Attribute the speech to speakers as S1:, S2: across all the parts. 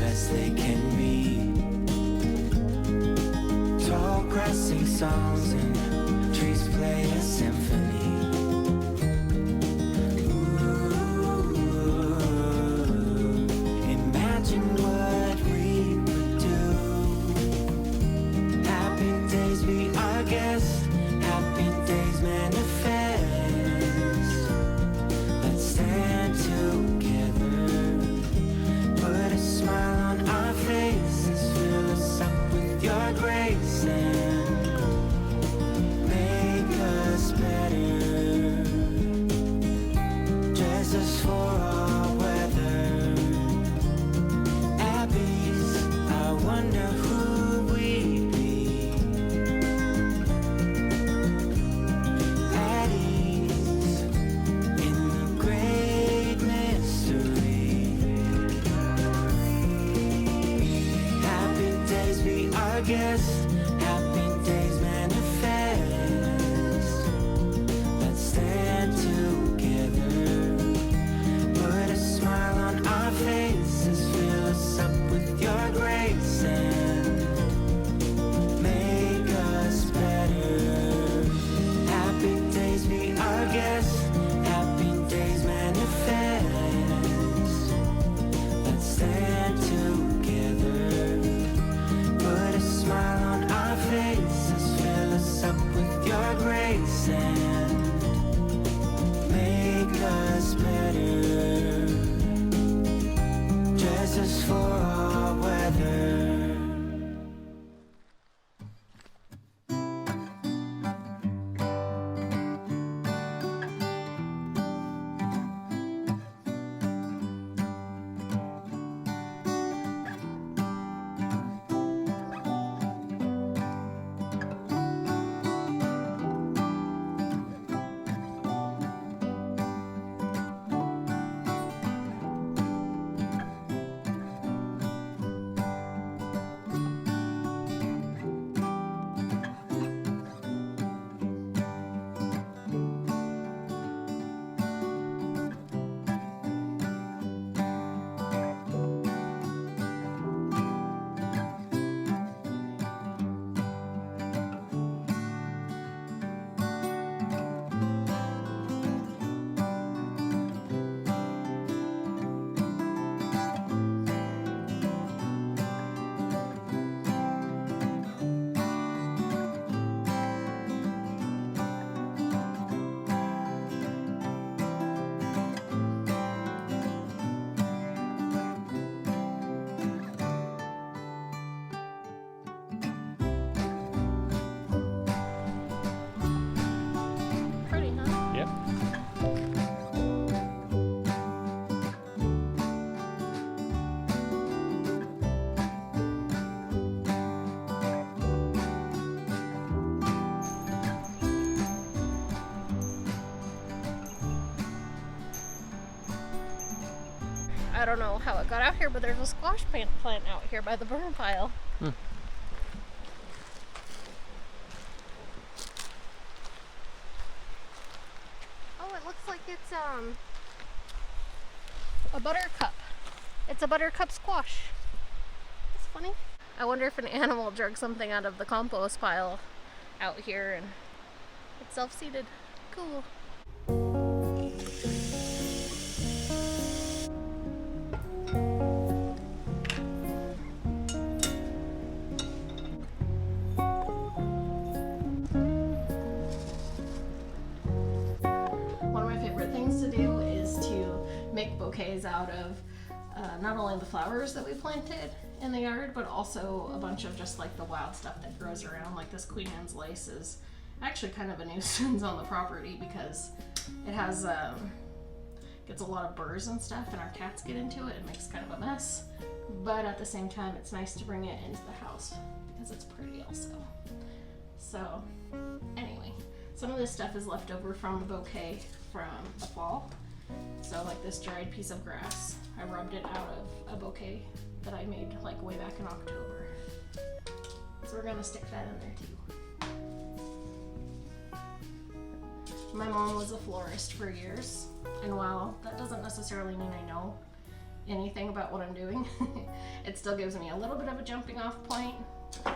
S1: best they can be. Tall grass sing songs and trees play a symphony. Ooh, imagine what we would do. Happy days be our guest, happy days manifest. Let's stand together, put a smile on our faces, fill us up with your grace and make us better. Dress us for all weather. Abby's, I wonder who we'd be. At ease in the great mystery. Happy days be our guest, happy days manifest. Let's stand together, put a smile on our faces, fill us up with your grace and make us better. Happy days be our guest, happy days manifest. Let's stand together, put a smile on our faces, fill us up with your grace and make us better. Dress us for all weather.
S2: Pretty, huh?
S3: Yep.
S2: I don't know how it got out here, but there's a squash plant out here by the burn pile.
S3: Hmm.
S2: Oh, it looks like it's a buttercup. It's a buttercup squash. That's funny. I wonder if an animal jerked something out of the compost pile out here and it's self-seeded. Cool. One of my favorite things to do is to make bouquets out of not only the flowers that we planted in the yard, but also a bunch of just like the wild stuff that grows around. Like this Queen Anne's lace is actually kind of a nuisance on the property because it has gets a lot of burrs and stuff, and our cats get into it and makes kind of a mess. But at the same time, it's nice to bring it into the house because it's pretty also. So anyway, some of this stuff is left over from the bouquet from the fall. So like this dried piece of grass, I rubbed it out of a bouquet that I made like way back in October. So we're gonna stick that in there too. My mom was a florist for years, and while that doesn't necessarily mean I know anything about what I'm doing. It still gives me a little bit of a jumping off point,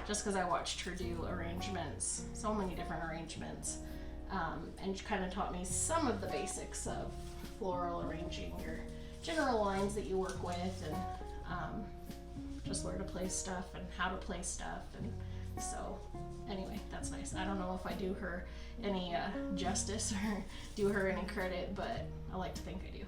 S2: just because I watched her do arrangements, so many different arrangements, and kind of taught me some of the basics of floral arranging, your general lines that you work with, and just where to place stuff and how to place stuff. And so anyway, that's nice. I don't know if I do her any justice or do her any credit, but I like to think I do.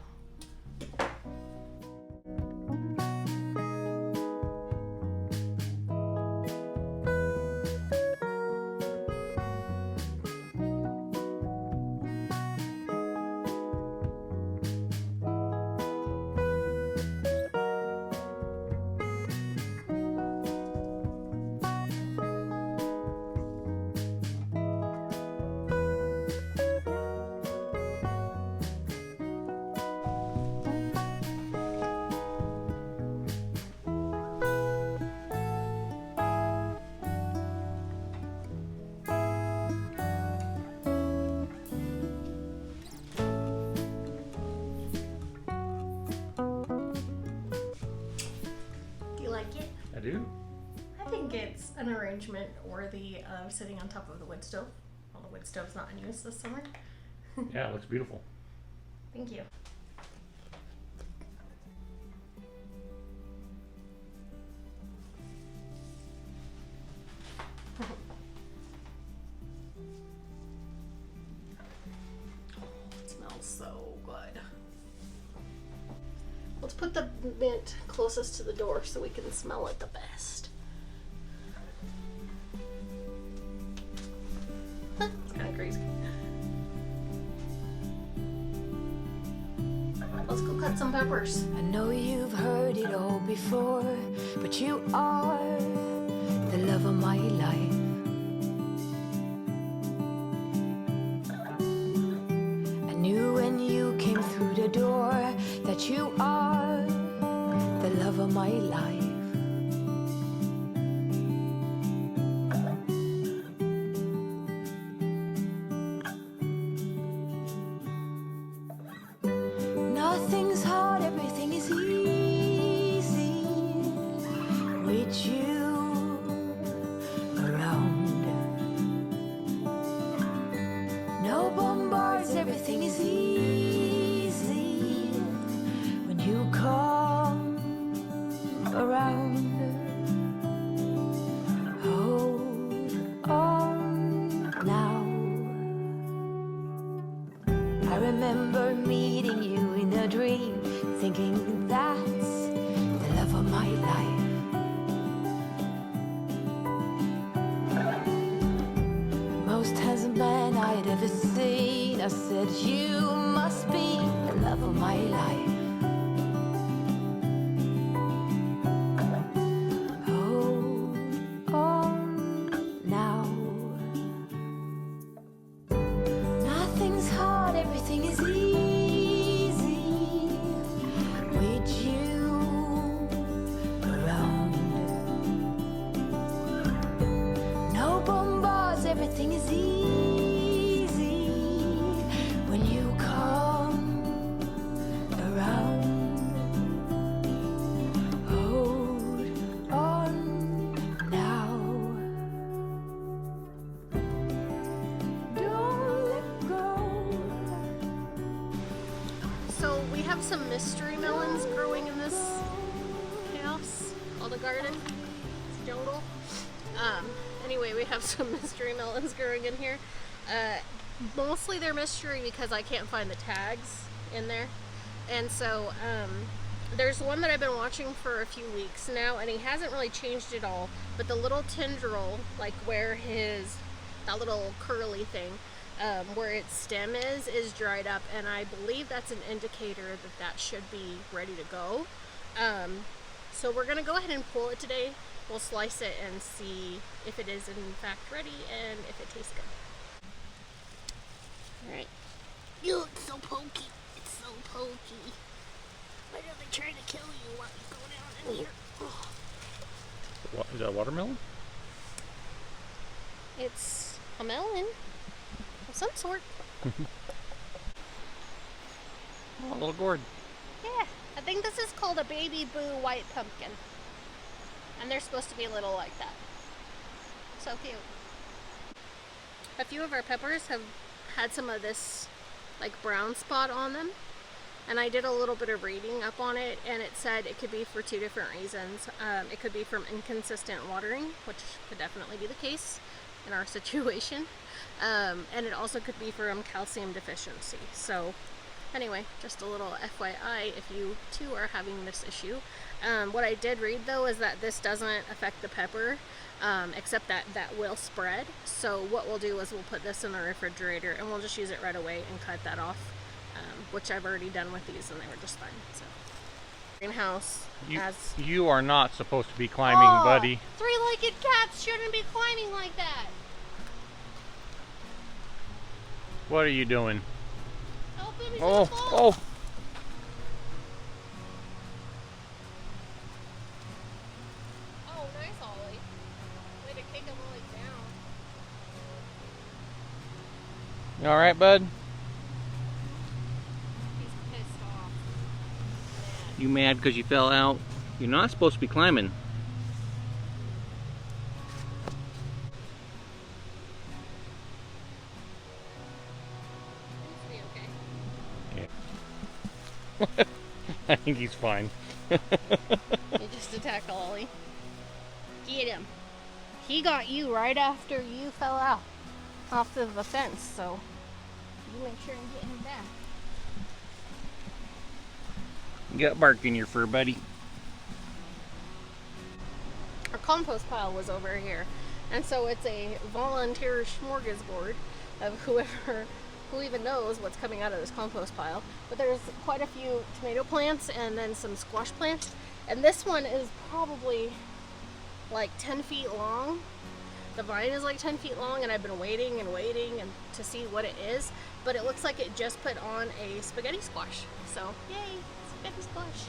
S3: I do.
S2: I think it's an arrangement worthy of sitting on top of the wood stove. Well, the wood stove's not in use this summer.
S3: Yeah, it looks beautiful.
S2: Thank you. It smells so good. Let's put the mint closest to the door so we can smell it the best. It's kind of crazy. Let's go cut some peppers.
S4: I know you've heard it all before, but you are the love of my life. I knew when you came through the door that you are the love of my life. Nothing's hard, everything is easy with you around. No bombards, everything is easy when you come around. Hold on now. I remember meeting you in a dream, thinking that's the love of my life. Most handsome man I'd ever seen, I said you must be the love of my life. Hold on now. Nothing's hard, everything is easy with you around. No bombards, everything is easy when you come around. Hold on now. Don't let go.
S2: So we have some mystery melons growing in this house called a garden. It's a jungle. Anyway, we have some mystery melons growing in here. Mostly they're mystery because I can't find the tags in there. And so there's one that I've been watching for a few weeks now, and he hasn't really changed at all, but the little tendril, like where that little curly thing, where its stem is dried up, and I believe that's an indicator that should be ready to go. So we're gonna go ahead and pull it today. We'll slice it and see if it is in fact ready and if it tastes good. Alright. Ew, it's so pokey. It's so pokey. Why are they trying to kill you while you go down in here? Oh.
S3: Is that watermelon?
S2: It's a melon of some sort.
S3: Oh, a little gourd.
S2: Yeah, a think this is called a baby boo white pumpkin. And they're supposed to be little like that. So cute. A few of our peppers have had some of this like brown spot on them. And I did a little bit of reading up on it, and it said it could be for two different reasons. It could be from inconsistent watering, which could definitely be the case in our situation. And it also could be from calcium deficiency. So anyway, just a little FYI if you too are having this issue. What I did read though is that this doesn't affect the pepper, except that will spread. So what we'll do is we'll put this in the refrigerator and we'll just use it right away and cut that off, which I've already done with these and they were just fine. So greenhouse.
S3: You are not supposed to be climbing, buddy.
S2: Three-legged cats shouldn't be climbing like that.
S3: What are you doing?
S2: Help him, he's
S3: Oh,
S2: gonna fall.
S3: oh.
S2: Oh, nice, Ollie. Way to kick him Ollie down.
S3: You all right, bud?
S2: He's pissed off.
S3: You mad because you fell out? You're not supposed to be climbing. I think he's fine.
S2: You just attack Ollie. Get him. He got you right after you fell out off of the fence, so you make sure and get him back.
S3: You got bark in your fur, buddy.
S2: Our compost pile was over here, and so it's a volunteer smorgasbord of who even knows what's coming out of this compost pile. But there's quite a few tomato plants and then some squash plants, and this one is probably like 10 feet long. The vine is like 10 feet long, and I've been waiting and to see what it is, but it looks like it just put on a spaghetti squash. So yay, spaghetti squash,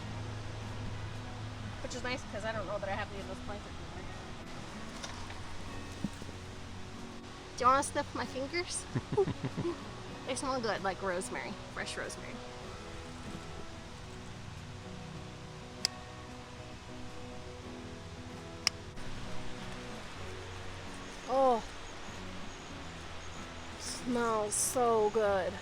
S2: which is nice because I don't know that I have any of those plants anymore. Do you want to sniff my fingers? They smell good, like rosemary, fresh rosemary. Oh, smells so good.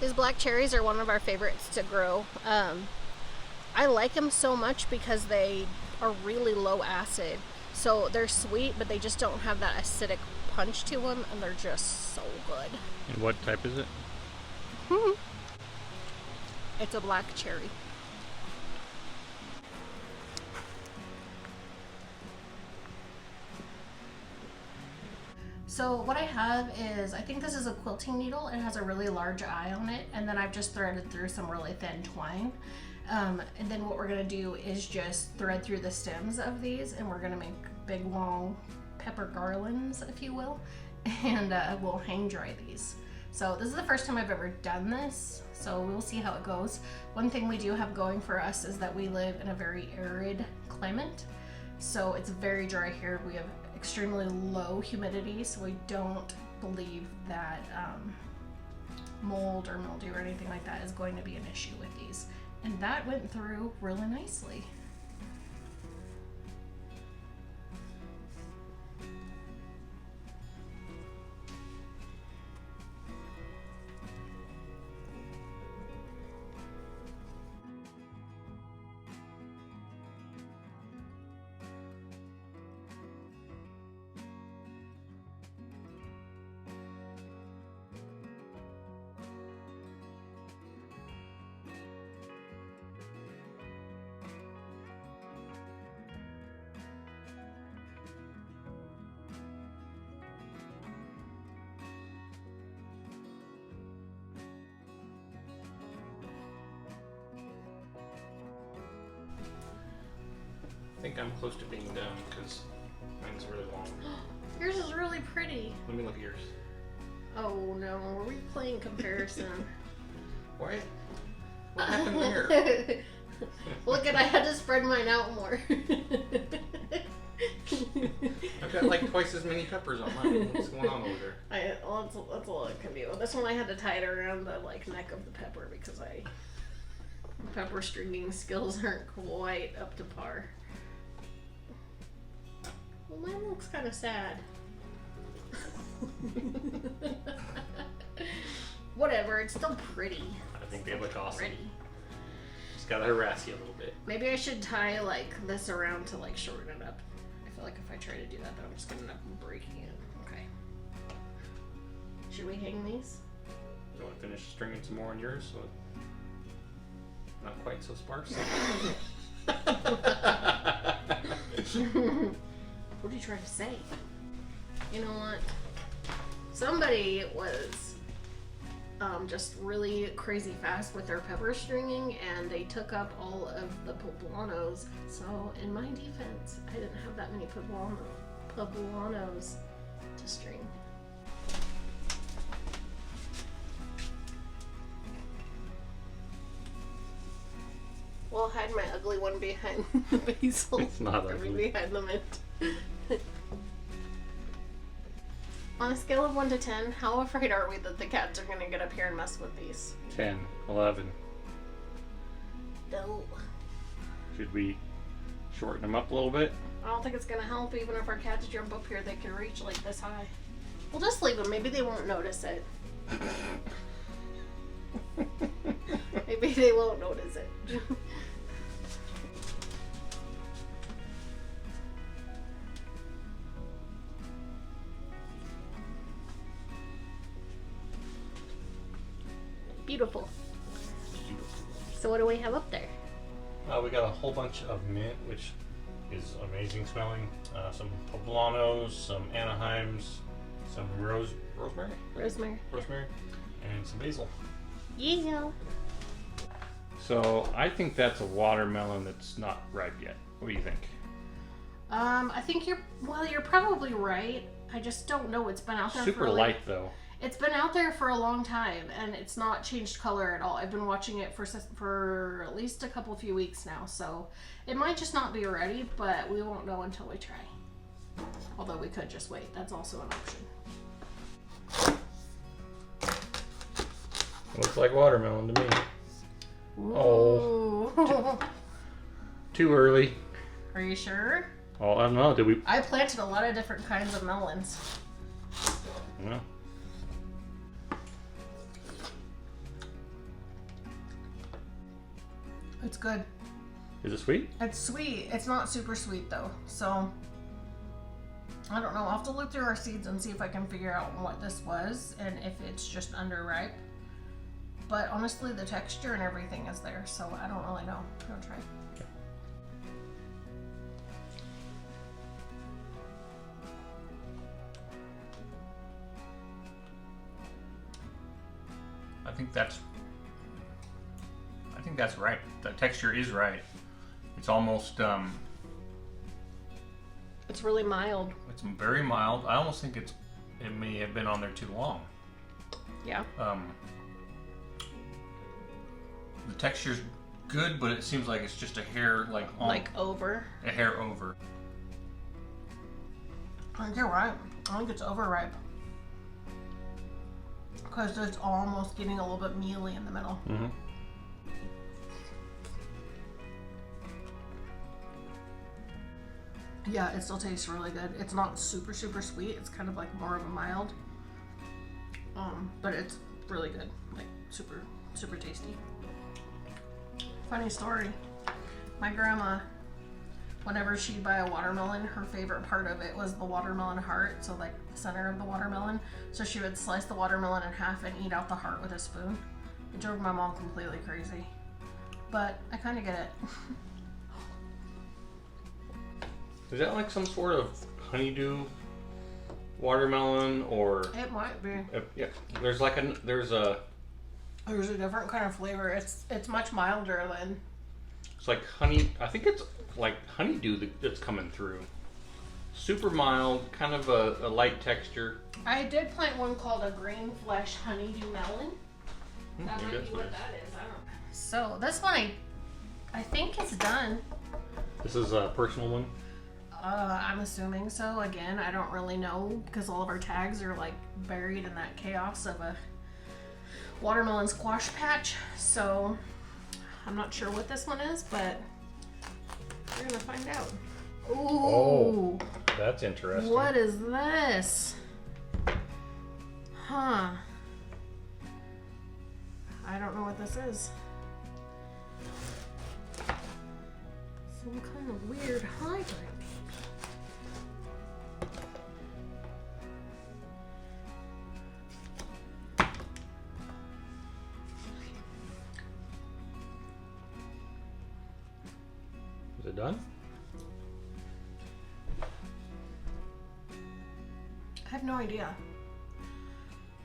S2: These black cherries are one of our favorites to grow. I like them so much because they are really low acid. So they're sweet, but they just don't have that acidic punch to them, and they're just so good.
S3: And what type is it?
S2: It's a black cherry. So what I have is, I think this is a quilting needle. It has a really large eye on it, and then I've just threaded through some really thin twine. And then what we're gonna do is just thread through the stems of these, and we're gonna make big long pepper garlands, if you will, and we'll hang dry these. So this is the first time I've ever done this, so we'll see how it goes. One thing we do have going for us is that we live in a very arid climate, so it's very dry here. We have extremely low humidity, so we don't believe that mold or mildew or anything like that is going to be an issue with these. And that went through really nicely.
S3: I think I'm close to being done because mine's really long.
S2: Yours is really pretty.
S3: Let me look at yours.
S2: Oh no, are we playing comparison?
S3: What? What happened there?
S2: Look at, I had to spread mine out more.
S3: I've got like twice as many peppers on mine. What's going on over there?
S2: That's all it can be. Well, this one I had to tie it around the like neck of the pepper because pepper stringing skills aren't quite up to par. Well, mine looks kind of sad. Whatever, it's still pretty.
S5: I think they look awesome.
S2: Pretty.
S5: Just gotta harass you a little bit.
S2: Maybe I should tie like this around to like shorten it up. I feel like if I try to do that, then I'm just gonna end up breaking it. Okay. Should we hang these?
S5: You want to finish stringing some more on yours so it's not quite so sparse?
S2: What are you trying to say? You know what? Somebody was just really crazy fast with their pepper stringing, and they took up all of the poblanos. So in my defense, I didn't have that many poblanos to string. Well, I'll hide my ugly one behind the basil.
S5: It's not ugly.
S2: Behind the mint. On a scale of 1 to 10, how afraid are we that the cats are going to get up here and mess with these?
S5: 10, 11.
S2: No.
S5: Should we shorten them up a little bit?
S2: I don't think it's going to help. Even if our cats jump up here, they can reach like this high. We'll just leave them. Maybe they won't notice it. Maybe they won't notice it. Beautiful. So what do we have up there?
S5: We got a whole bunch of mint, which is amazing smelling. Some poblanos, some Anaheims, some rosemary, and some basil.
S2: Yeah.
S5: So I think that's a watermelon that's not ripe yet. What do you think?
S2: I think you're probably right. I just don't know. It's been out there
S5: Super
S2: for
S5: light though.
S2: It's been out there for a long time, and it's not changed color at all. I've been watching it for at least a few weeks now, so it might just not be ready, but we won't know until we try. Although we could just wait. That's also an option.
S5: Looks like watermelon to me.
S2: Ooh.
S5: Oh. Too early.
S2: Are you sure?
S5: Oh, I don't know. Did we?
S2: I planted a lot of different kinds of melons.
S5: No.
S2: It's good.
S5: Is it sweet?
S2: It's sweet. It's not super sweet though. So I don't know. I'll have to look through our seeds and see if I can figure out what this was and if it's just underripe. But honestly, the texture and everything is there, so I don't really know. I'm gonna try.
S5: I think that's right. The texture is right. It's almost
S2: It's really mild.
S5: it's very mild. I almost think it may have been on there too long.
S2: Yeah.
S5: The texture's good, but it seems like it's just a hair
S2: Over.
S5: a hair over.
S2: I think you're right. I think it's overripe. Because it's almost getting a little bit mealy in the middle.
S5: Mm-hmm.
S2: Yeah, it still tastes really good. It's not super sweet. It's kind of like more of a mild. But it's really good. Like super tasty. Funny story. My grandma, whenever she'd buy a watermelon, her favorite part of it was the watermelon heart, so like the center of the watermelon. So she would slice the watermelon in half and eat out the heart with a spoon. It drove my mom completely crazy. But I kind of get it.
S5: Is that like some sort of honeydew watermelon or?
S2: It might be.
S5: Yeah, there's a
S2: different kind of flavor. It's much milder than.
S5: It's like honey. I think it's like honeydew that's coming through. Super mild, kind of a light texture.
S2: I did plant one called a green flesh honeydew melon. That might be what that is. I don't know. So this one I I think it's done.
S5: This is a personal one.
S2: I'm assuming so. Again, I don't really know because all of our tags are like buried in that chaos of a watermelon squash patch. So I'm not sure what this one is, but we're gonna find out. Ooh,
S5: Oh, that's interesting.
S2: what is this? Huh. I don't know what this is. Some kind of weird hybrid.
S5: Is it done?
S2: I have no idea.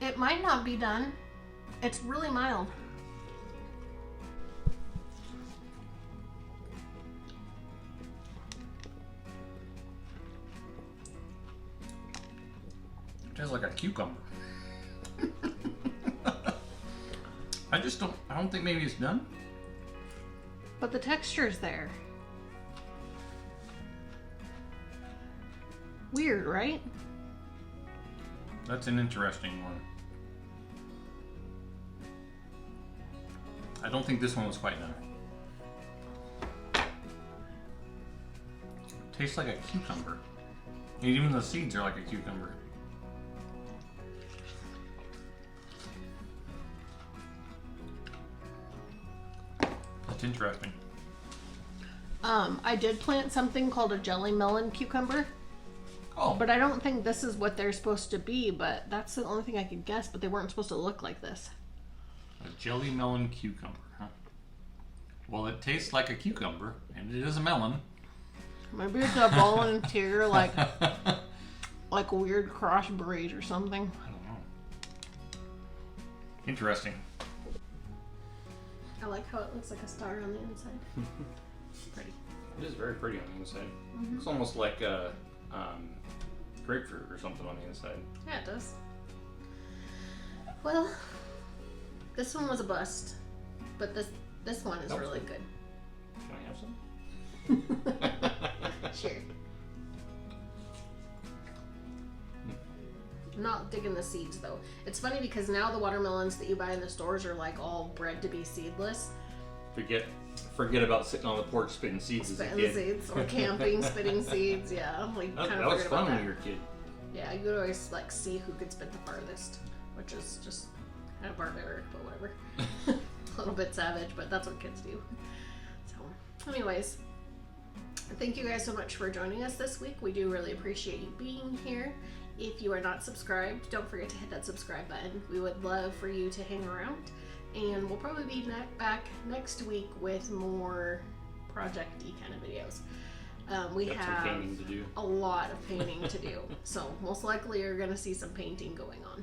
S2: It might not be done. It's really mild.
S5: It tastes like a cucumber. I don't think maybe it's done.
S2: But the texture's there. Weird, right?
S5: That's an interesting one. I don't think this one was quite done. Tastes like a cucumber. And even the seeds are like a cucumber. That's interesting.
S2: I did plant something called a jelly melon cucumber.
S5: Oh,
S2: But I don't think this is what they're supposed to be, but that's the only thing I could guess, but they weren't supposed to look like this.
S5: a jelly melon cucumber, huh? Well, it tastes like a cucumber, and it is a melon.
S2: Maybe it's a volunteer, like a weird cross breed or something.
S5: I don't know. Interesting.
S2: I like how it looks like a star on the inside. Pretty.
S5: It is very pretty on the inside. It's almost like a grapefruit or something on the inside.
S2: Yeah, it does. Well, this one was a bust, but this one is
S5: That was
S2: really
S5: good.
S2: good.
S5: Can I have some?
S2: Sure. I'm not digging the seeds though. It's funny because now the watermelons that you buy in the stores are like all bred to be seedless.
S5: Forget about sitting on the porch spitting seeds as a
S2: Spitting
S5: kid.
S2: seeds or camping, spitting seeds. Yeah, like
S5: That
S2: kind of
S5: was
S2: forget
S5: fun
S2: about
S5: when
S2: that.
S5: you were a kid.
S2: Yeah, you would always like see who could spit the farthest, which is just kind of barbaric, but whatever. A little bit savage, but that's what kids do. So, anyways, thank you guys so much for joining us this week. We do really appreciate you being here. If you are not subscribed, don't forget to hit that subscribe button. We would love for you to hang around, and we'll probably be back next week with more project-y kind of videos. We
S5: Got some
S2: have
S5: painting to do.
S2: a lot of painting to do, so most likely you're going to see some painting going on.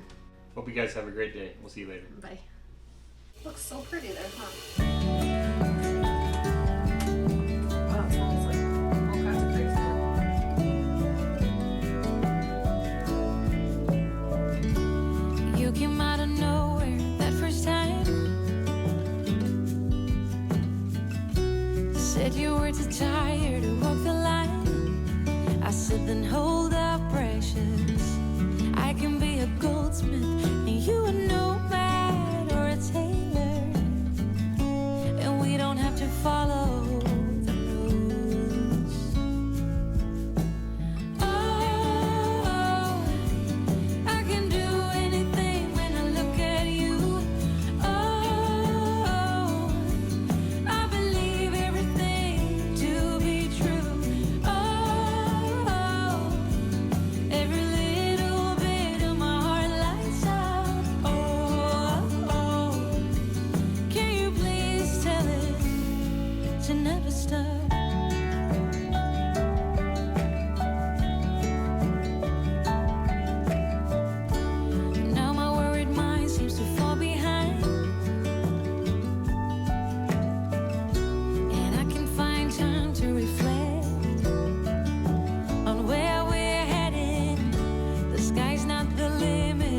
S5: Hope you guys have a great day. We'll see you later.
S2: Bye. Looks so pretty there, huh? Wow, it smells like all kinds of crazy stuff.
S4: You came out of nowhere that first time. Said you were too tired to walk the line. I said, then hold up, precious. I can be a goldsmith, and you a nomad or a tailor. And we don't have to follow the rules. Oh, I can do anything when I look at you. Oh, I believe everything to be true. Oh, every little bit of my heart lights up. Oh, can you please tell it to never stop? Now my worried mind seems to fall behind, and I can find time to reflect on where we're headed. The sky's not the limit.